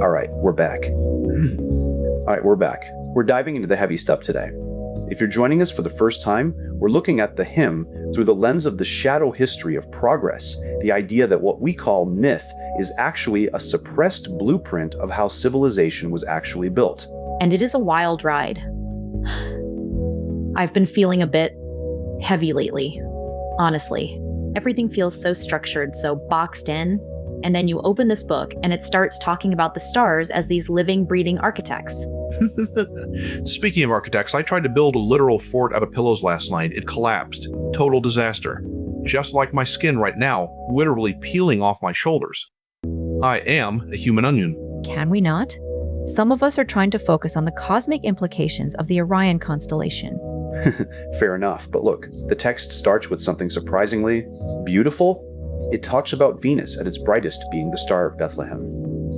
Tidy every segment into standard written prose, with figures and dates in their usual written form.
All right, we're back. We're diving into the heavy stuff today. If you're joining us for the first time, we're looking at the hymn through the lens of the shadow history of progress, the idea that what we call myth is actually a suppressed blueprint of how civilization was actually built. And it is a wild ride. I've been feeling a bit heavy lately, honestly. Everything feels so structured, so boxed in. And then you open this book and it starts talking about the stars as these living, breathing architects. Speaking of architects, I tried to build a literal fort out of pillows last night. It collapsed. Total disaster. Just like my skin right now, literally peeling off my shoulders. I am a human onion. Can we not? Some of us are trying to focus on the cosmic implications of the Orion constellation. Fair enough, but look, the text starts with something surprisingly beautiful. It talks about Venus at its brightest being the star of Bethlehem.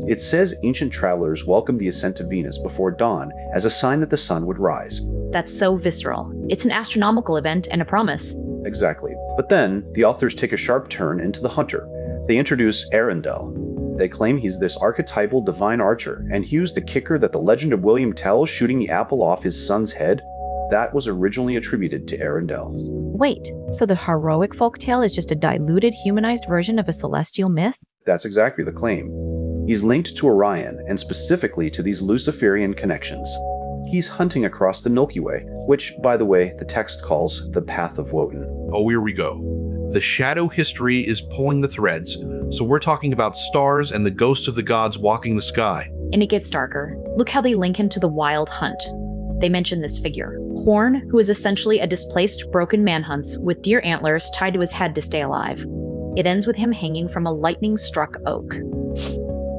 It says ancient travelers welcomed the ascent of Venus before dawn as a sign that the sun would rise. That's so visceral. It's an astronomical event and a promise. Exactly. But then, the authors take a sharp turn into the hunter. They introduce Anael. They claim he's this archetypal divine archer, and he was the kicker that the legend of William Tell shooting the apple off his son's head, that was originally attributed to Anael. Wait, so the heroic folktale is just a diluted, humanized version of a celestial myth? That's exactly the claim. He's linked to Orion, and specifically to these Luciferian connections. He's hunting across the Milky Way, which, by the way, the text calls the Path of Wotan. Oh, here we go. The shadow history is pulling the threads, so we're talking about stars and the ghosts of the gods walking the sky. And it gets darker. Look how they link him to the wild hunt. They mention this figure, Horn, who is essentially a displaced, broken manhunt with deer antlers tied to his head to stay alive. It ends with him hanging from a lightning-struck oak.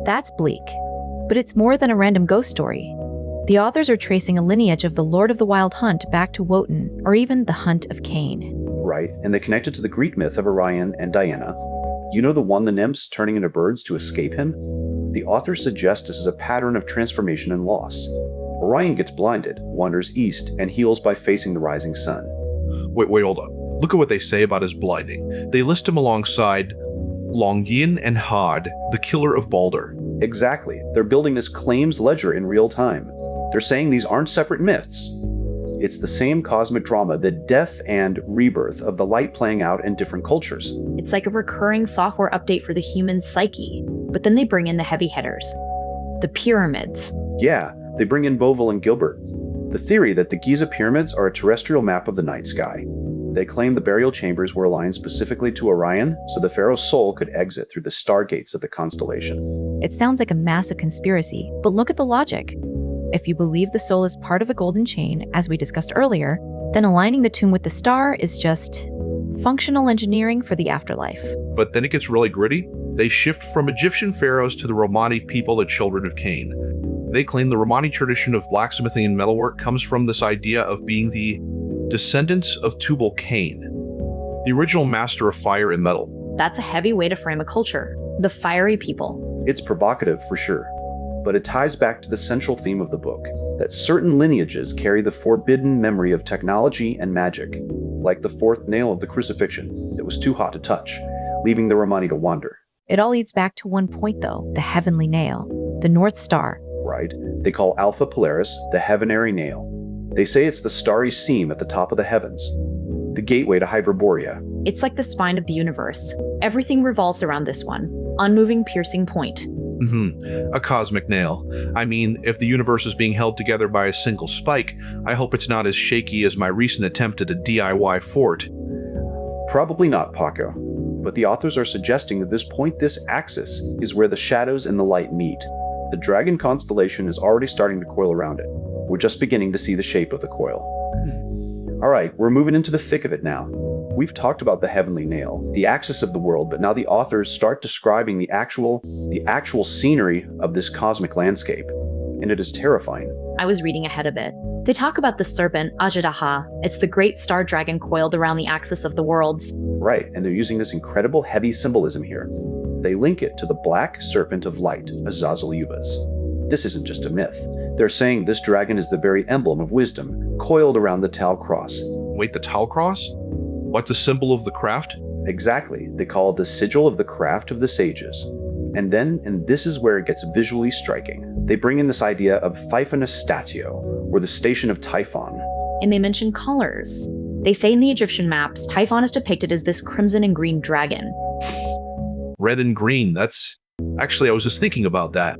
That's bleak. But it's more than a random ghost story. The authors are tracing a lineage of the Lord of the Wild Hunt back to Wotan, or even the Hunt of Cain. Right, and they connect it to the Greek myth of Orion and Diana. You know the one the nymphs turning into birds to escape him? The authors suggest this is a pattern of transformation and loss. Orion gets blinded, wanders east, and heals by facing the rising sun. Wait, hold up. Look at what they say about his blinding. They list him alongside Longin and Hod, the killer of Balder. Exactly. They're building this claims ledger in real time. They're saying these aren't separate myths. It's the same cosmic drama, the death and rebirth of the light playing out in different cultures. It's like a recurring software update for the human psyche, but then they bring in the heavy hitters. The pyramids. Yeah, they bring in Bovell and Gilbert. The theory that the Giza pyramids are a terrestrial map of the night sky. They claim the burial chambers were aligned specifically to Orion, so the pharaoh's soul could exit through the stargates of the constellation. It sounds like a massive conspiracy, but look at the logic. If you believe the soul is part of a golden chain, as we discussed earlier, then aligning the tomb with the star is just functional engineering for the afterlife. But then it gets really gritty. They shift from Egyptian pharaohs to the Romani people, the children of Cain. They claim the Romani tradition of blacksmithing and metalwork comes from this idea of being the descendants of Tubal Cain, the original master of fire and metal. That's a heavy way to frame a culture. The fiery people. It's provocative for sure, but it ties back to the central theme of the book, that certain lineages carry the forbidden memory of technology and magic, like the fourth nail of the crucifixion that was too hot to touch, leaving the Romani to wander. It all leads back to one point though, the heavenly nail, the North Star. Right? They call Alpha Polaris the heavenary nail. They say it's the starry seam at the top of the heavens, the gateway to Hyperborea. It's like the spine of the universe. Everything revolves around this one, unmoving, piercing point. A cosmic nail. I mean, if the universe is being held together by a single spike, I hope it's not as shaky as my recent attempt at a DIY fort. Probably not, Paco. But the authors are suggesting that this axis, is where the shadows and the light meet. The dragon constellation is already starting to coil around it. We're just beginning to see the shape of the coil. All right, we're moving into the thick of it now. We've talked about the heavenly nail, the axis of the world, but now the authors start describing the actual scenery of this cosmic landscape, and it is terrifying. I was reading ahead a bit. They talk about the serpent, Ajadaha. It's the great star dragon coiled around the axis of the worlds. Right, and they're using this incredible heavy symbolism here. They link it to the black serpent of light, Azazel Yubas. This isn't just a myth. They're saying this dragon is the very emblem of wisdom, coiled around the Tal Cross. Wait, the Tal Cross? What's a symbol of the craft? Exactly. They call it the sigil of the craft of the sages. And this is where it gets visually striking. They bring in this idea of Typhonus Statio, or the station of Typhon. And they mention colors. They say in the Egyptian maps, Typhon is depicted as this crimson and green dragon. Red and green, actually, I was just thinking about that.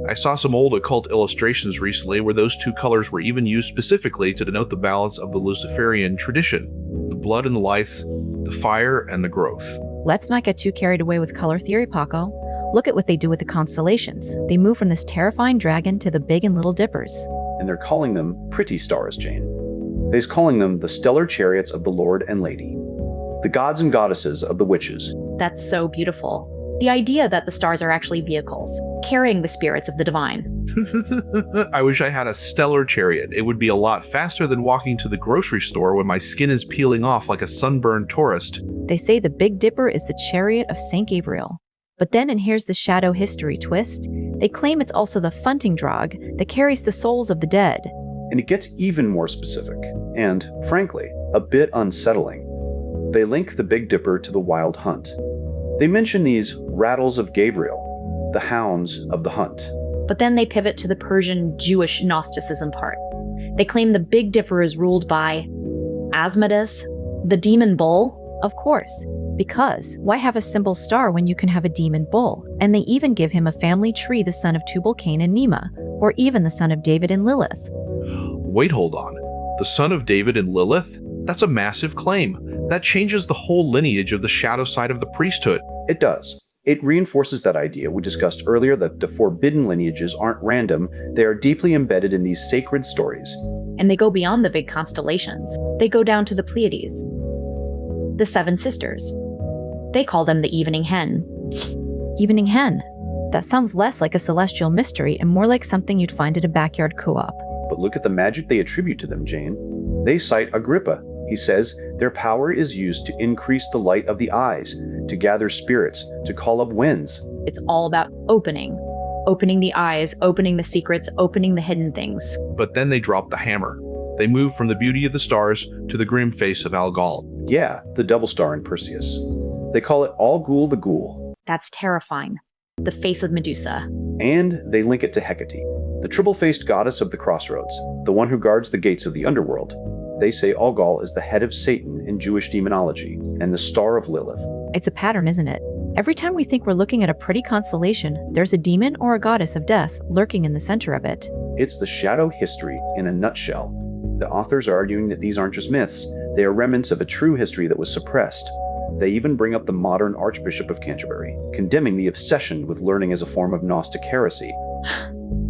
I saw some old occult illustrations recently where those two colors were even used specifically to denote the balance of the Luciferian tradition. The blood and the life, the fire and the growth. Let's not get too carried away with color theory, Paco. Look at what they do with the constellations. They move from this terrifying dragon to the big and little dippers. And they're calling them pretty stars, Jane. They's calling them the stellar chariots of the Lord and Lady, the gods and goddesses of the witches. That's so beautiful. The idea that the stars are actually vehicles, carrying the spirits of the divine. I wish I had a stellar chariot. It would be a lot faster than walking to the grocery store when my skin is peeling off like a sunburned tourist. They say the Big Dipper is the chariot of St. Gabriel. But then, and here's the shadow history twist, they claim it's also the Funting Drog that carries the souls of the dead. And it gets even more specific, and, frankly, a bit unsettling. They link the Big Dipper to the Wild Hunt. They mention these rattles of Gabriel, the hounds of the hunt. But then they pivot to the Persian Jewish Gnosticism part. They claim the Big Dipper is ruled by Asmodeus, the demon bull. Of course, because why have a simple star when you can have a demon bull? And they even give him a family tree, the son of Tubal, Cain, and Nema, or even the son of David and Lilith. Wait, hold on. The son of David and Lilith? That's a massive claim. That changes the whole lineage of the shadow side of the priesthood. It does. It reinforces that idea we discussed earlier that the forbidden lineages aren't random, they are deeply embedded in these sacred stories. And they go beyond the big constellations. They go down to the Pleiades, the Seven Sisters. They call them the Evening Hen. Evening Hen? That sounds less like a celestial mystery and more like something you'd find at a backyard co-op. But look at the magic they attribute to them, Jane. They cite Agrippa. He says their power is used to increase the light of the eyes, to gather spirits, to call up winds. It's all about opening the eyes, opening the secrets, opening the hidden things. But then they drop the hammer. They move from the beauty of the stars to the grim face of Algol. Yeah, the double star in Perseus. They call it Al-Ghul the Ghoul. That's terrifying. The face of Medusa. And they link it to Hecate, the triple-faced goddess of the crossroads, the one who guards the gates of the underworld. They say Algol is the head of Satan in Jewish demonology and the star of Lilith. It's a pattern, isn't it? Every time we think we're looking at a pretty constellation, there's a demon or a goddess of death lurking in the center of it. It's the shadow history in a nutshell. The authors are arguing that these aren't just myths, they are remnants of a true history that was suppressed. They even bring up the modern Archbishop of Canterbury, condemning the obsession with learning as a form of Gnostic heresy.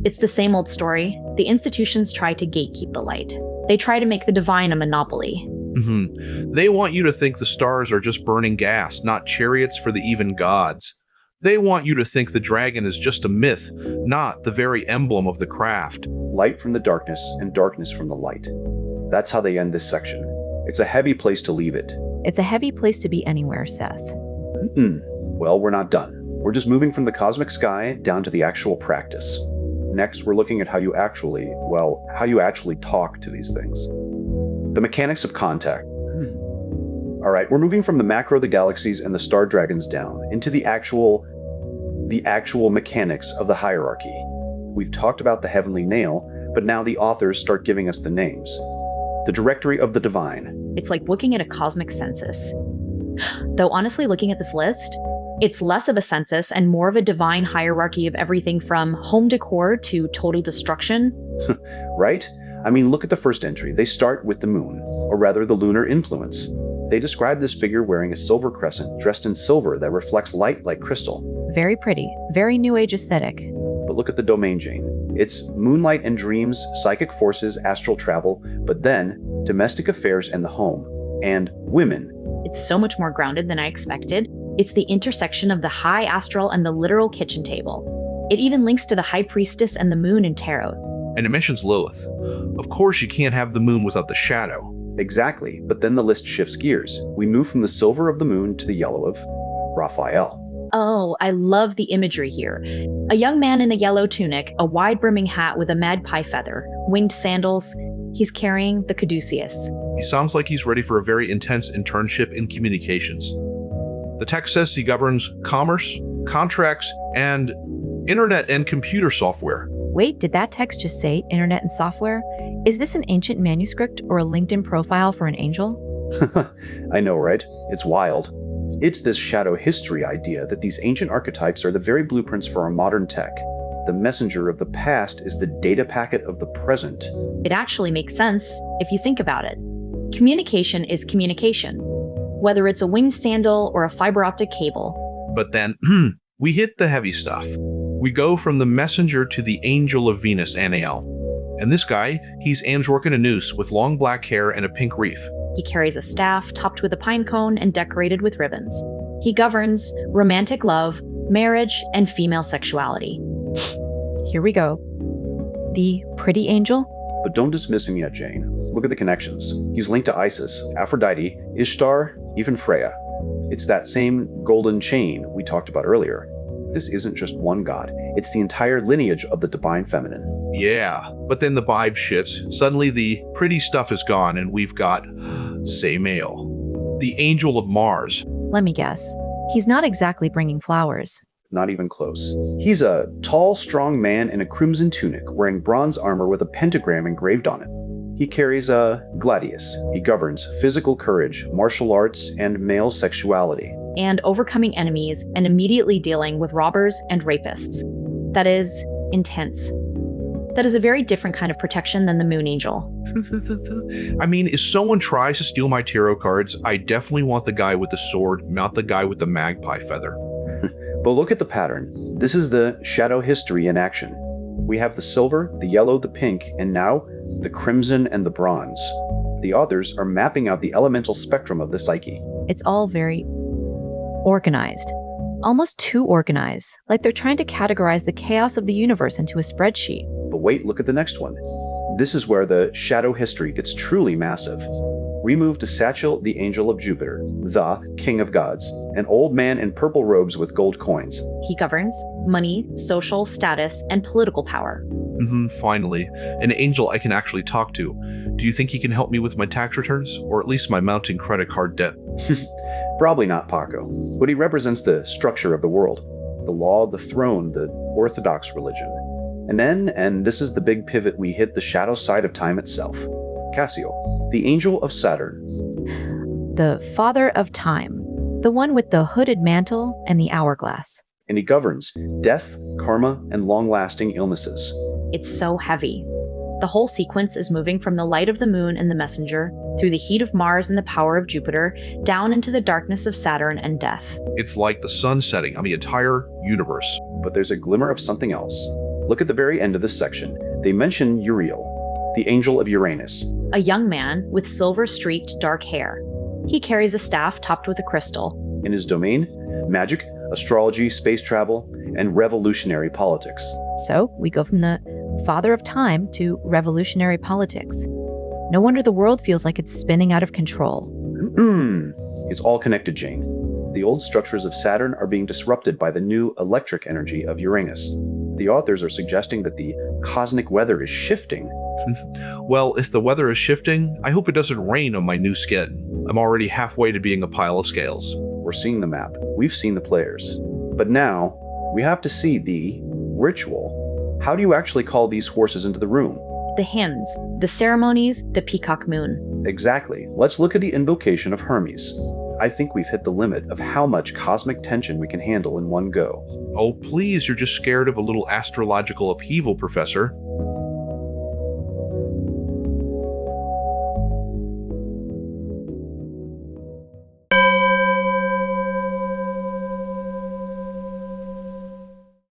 It's the same old story. The institutions try to gatekeep the light. They try to make the divine a monopoly. They want you to think the stars are just burning gas, not chariots for the even gods. They want you to think the dragon is just a myth, not the very emblem of the craft. Light from the darkness and darkness from the light. That's how they end this section. It's a heavy place to leave it. It's a heavy place to be anywhere, Seth. Well, we're not done. We're just moving from the cosmic sky down to the actual practice. Next, we're looking at how you actually talk to these things. The mechanics of contact. All right, we're moving from the macro, the galaxies, and the star dragons down into the actual mechanics of the hierarchy. We've talked about the heavenly nail, but now the authors start giving us the names. The directory of the divine. It's like looking at a cosmic census. Though honestly, looking at this list, it's less of a census and more of a divine hierarchy of everything from home decor to total destruction. Right? I mean, look at the first entry. They start with the moon, or rather the lunar influence. They describe this figure wearing a silver crescent, dressed in silver that reflects light like crystal. Very pretty. Very New Age aesthetic. But look at the domain, Jane. It's moonlight and dreams, psychic forces, astral travel, but then domestic affairs and the home. And women. It's so much more grounded than I expected. It's the intersection of the high astral and the literal kitchen table. It even links to the high priestess and the moon in tarot. And it mentions Lilith. Of course you can't have the moon without the shadow. Exactly, but then the list shifts gears. We move from the silver of the moon to the yellow of Raphael. Oh, I love the imagery here. A young man in a yellow tunic, a wide-brimming hat with a magpie feather, winged sandals. He's carrying the caduceus. He sounds like he's ready for a very intense internship in communications. The text says he governs commerce, contracts, and internet and computer software. Wait, did that text just say internet and software? Is this an ancient manuscript or a LinkedIn profile for an angel? I know, right? It's wild. It's this shadow history idea that these ancient archetypes are the very blueprints for our modern tech. The messenger of the past is the data packet of the present. It actually makes sense if you think about it. Communication is communication, whether it's a winged sandal or a fiber optic cable. But then, we hit the heavy stuff. We go from the messenger to the angel of Venus, Anael. And this guy, he's androgynous with long black hair and a pink wreath. He carries a staff topped with a pine cone and decorated with ribbons. He governs romantic love, marriage, and female sexuality. Here we go. The pretty angel? But don't dismiss him yet, Jane. Look at the connections. He's linked to Isis, Aphrodite, Ishtar, even Freya. It's that same golden chain we talked about earlier. This isn't just one god, it's the entire lineage of the divine feminine. Yeah, but then the vibe shifts. Suddenly the pretty stuff is gone and we've got Samael, the angel of Mars. Let me guess. He's not exactly bringing flowers. Not even close. He's a tall, strong man in a crimson tunic, wearing bronze armor with a pentagram engraved on it. He carries a gladius. He governs physical courage, martial arts, and male sexuality. And overcoming enemies and immediately dealing with robbers and rapists. That is intense. That is a very different kind of protection than the Moon Angel. I mean, if someone tries to steal my tarot cards, I definitely want the guy with the sword, not the guy with the magpie feather. But look at the pattern. This is the shadow history in action. We have the silver, the yellow, the pink, and now the crimson and the bronze. The authors are mapping out the elemental spectrum of the psyche. It's all very organized. Almost too organized, like they're trying to categorize the chaos of the universe into a spreadsheet. But wait, look at the next one. This is where the shadow history gets truly massive. We move to Sachiel, the angel of Jupiter, Za, king of gods, an old man in purple robes with gold coins. He governs money, social status, and political power. Finally, an angel I can actually talk to. Do you think he can help me with my tax returns, or at least my mounting credit card debt? Probably not Paco, but he represents the structure of the world, the law, the throne, the orthodox religion. And then, and this is the big pivot, we hit the shadow side of time itself. Cassiel, the angel of Saturn. The father of time. The one with the hooded mantle and the hourglass. And he governs death, karma, and long-lasting illnesses. It's so heavy. The whole sequence is moving from the light of the moon and the messenger, through the heat of Mars and the power of Jupiter, down into the darkness of Saturn and death. It's like the sun setting on the entire universe. But there's a glimmer of something else. Look at the very end of this section. They mention Uriel, the angel of Uranus. A young man with silver-streaked dark hair. He carries a staff topped with a crystal. In his domain, magic, astrology, space travel, and revolutionary politics. So we go from the father of time to revolutionary politics. No wonder the world feels like it's spinning out of control. It's all connected, Jane. The old structures of Saturn are being disrupted by the new electric energy of Uranus. The authors are suggesting that the cosmic weather is shifting. Well, if the weather is shifting, I hope it doesn't rain on my new skin. I'm already halfway to being a pile of scales. We're seeing the map. We've seen the players. But now, we have to see the ritual. How do you actually call these forces into the room? The hymns, the ceremonies, the peacock moon. Exactly. Let's look at the invocation of Hermes. I think we've hit the limit of how much cosmic tension we can handle in one go. Oh, please, you're just scared of a little astrological upheaval, Professor.